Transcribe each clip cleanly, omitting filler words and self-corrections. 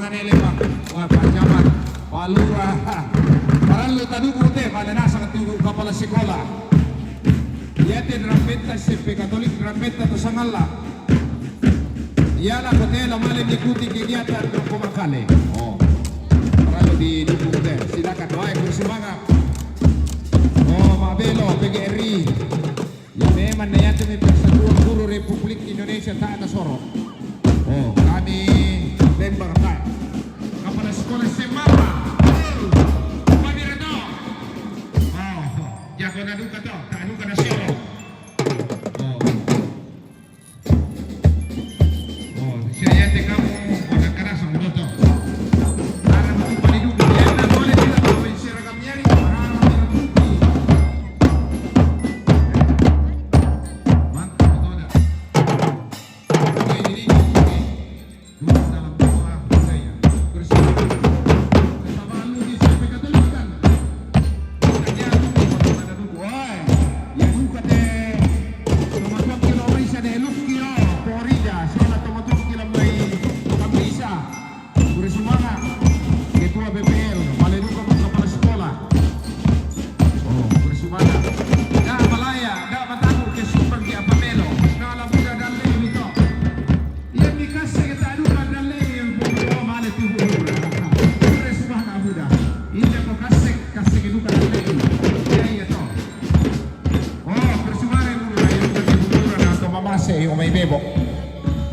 manganele pa. Wah, panjaman. Palura. Parang tadugo te, pada nasa katugo ka pala sekolah. Yate drambetta sepe katolik drambetta to sangalla. Yala hotel amalim ikuti kegiatan kumakale. Oh. Parang di dugo te. Silakan wae kursi manga. Oh, Mabelo, PGRI. Ya memang na yan may Persatuan Guru Republik Indonesia tayo na soro. Oh, kami member tayo. Kapala sekolah Semapa. Pamirano. Oh, jago na duka to. Taano ka na soro. Oh. Oh, siya yate kamu magkakaras ang mundo to. Para makipalidugo. Yan na boleh sila gawin si Ragamyari.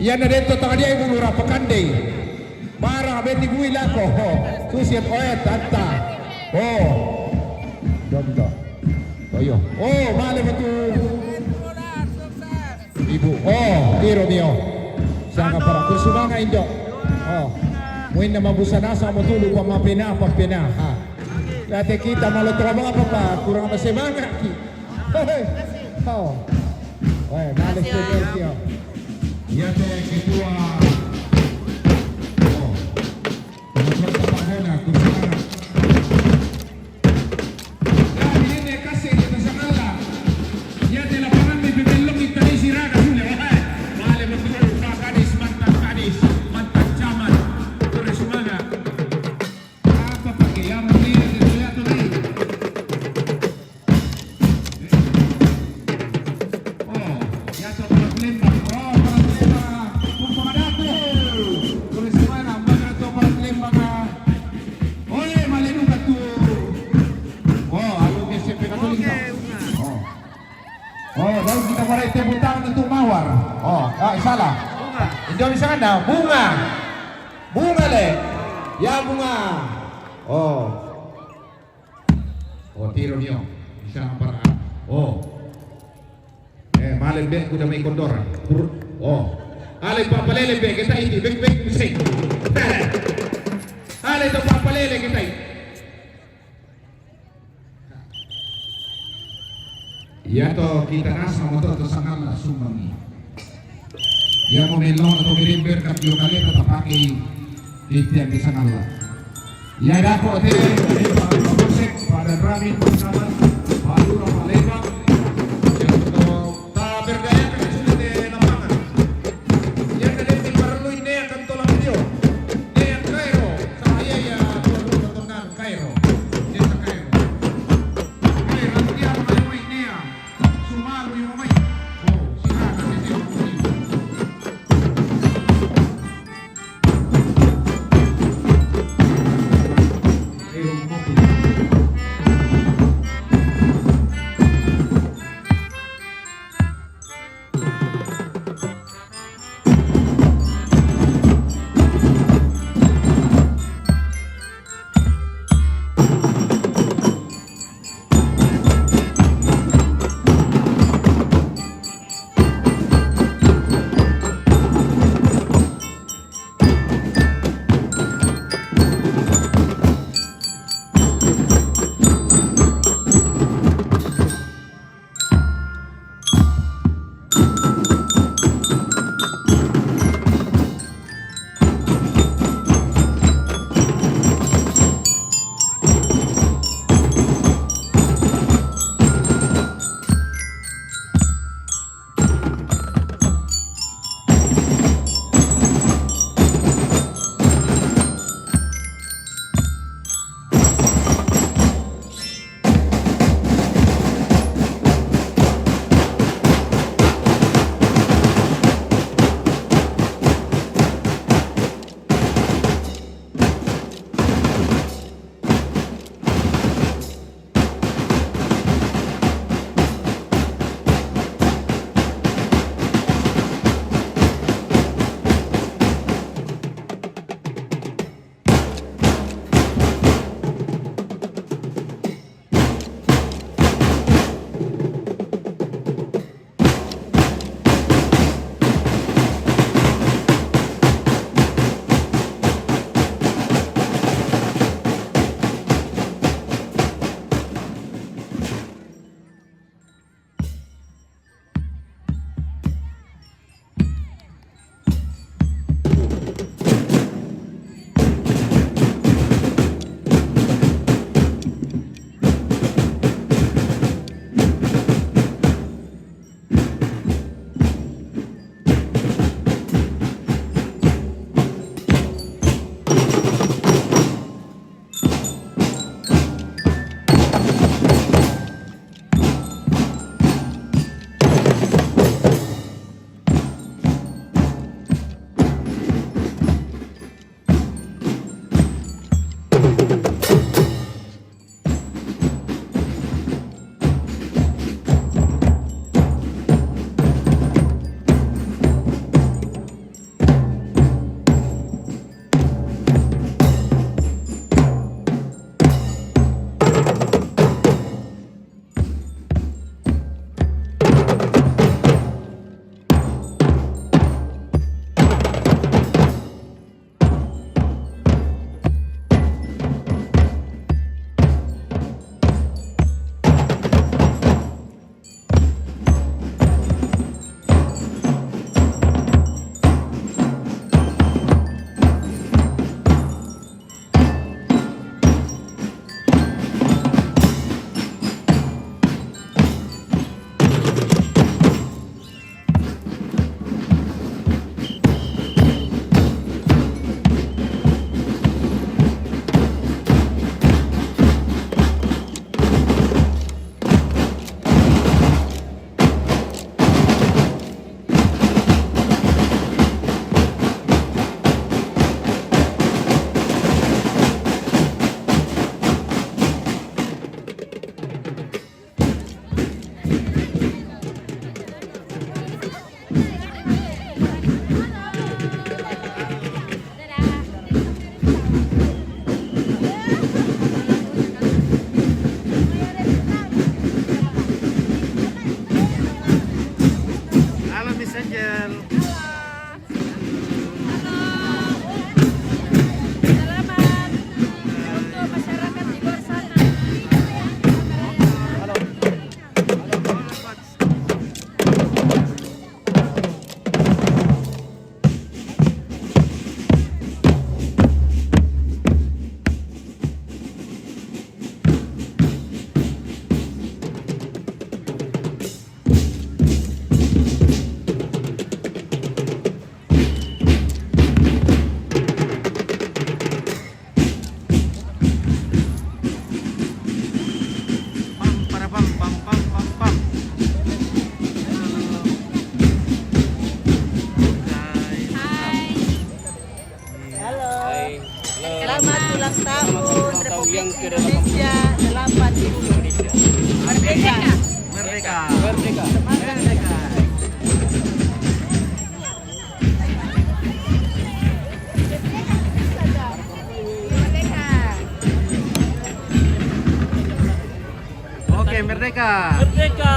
Yan na dito tanga dia ibu lura pakandai. Marah beti gue lako. Susiap oya tanta. Oh. Domdo. Toyo. Oh, male betul. Ibu. Oh, tiro mio. Sanga para kusumanga indo. Oh. Muin na mabusana sa matulog wa mapina papina ha. Dati kita maluto mga papa, kurang masemanga ki. Oh. Oh, male seperti Yate ketua pemerintah Pagona Kusana. Dan ini kasih kita sangala. Yate lapangan di Belong itali sirada sudah. Male betul kadis mantan camat. Terus mana? Apa pakai yang melihat itu lagi? Oh, yate problem. Kita mulai tepuk tangan untuk Mawar. Oh, salah. Bunga. Indonesia kan dah bunga. Bunga le. Ya bunga. Oh. Oh, tiro nio. Bisa para. Oh. Malen be kuda may kondora. Oh. Ale papalele be kita ini bek musik. Ale to papalele kita ini. Ya to kita nasa motor to sangala sumangi. Ya mo melon atau kirimber kapyo kali tatapaki titian di sangala. Ya dako te pagkosek pada ramin bersama Palura Palembang. Yang to ta bergaya ka sulit de lapangan. Ya kada di perlu ini akan tolong video. Dia Cairo saya ya tontonan Cairo. Dia Cairo. Cairo dia mau ini ya. Sumalo yung may. Oh, sinaka din yung may. Ayun mo po. Miss Angel. Selamat untuk masyarakat di luar sana. Pam para pam pam pam pam pam. Halo. Selamat ulang tahun Republik Indonesia 8. Merdeka. Merdeka. Merdeka. Merdeka. Merdeka. Oke, merdeka. Merdeka.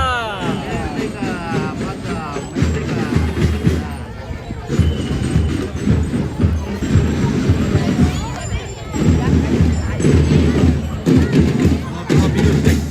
Merdeka. Mantap. Merdeka. Ngopi-ngopi dulu, guys.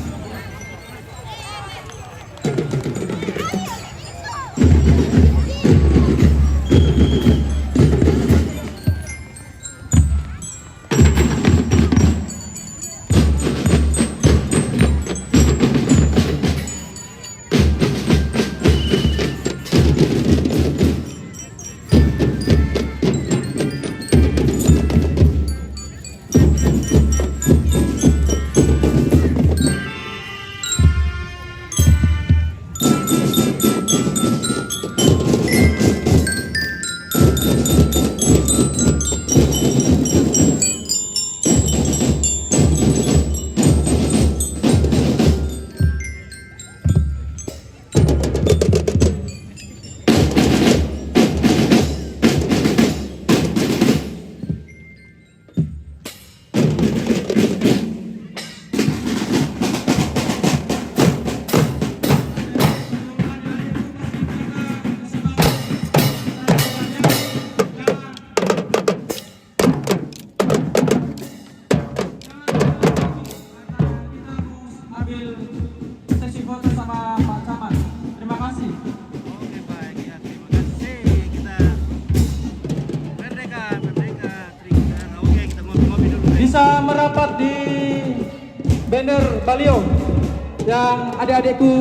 Ambil sesi foto sama Pak Camat. Terima kasih. Oke, baik ya. Terima kasih. Kita merdeka, merdeka. Oke, kita ngopi-ngopi dulu, guys. Bisa merapat di banner baliho yang adik-adikku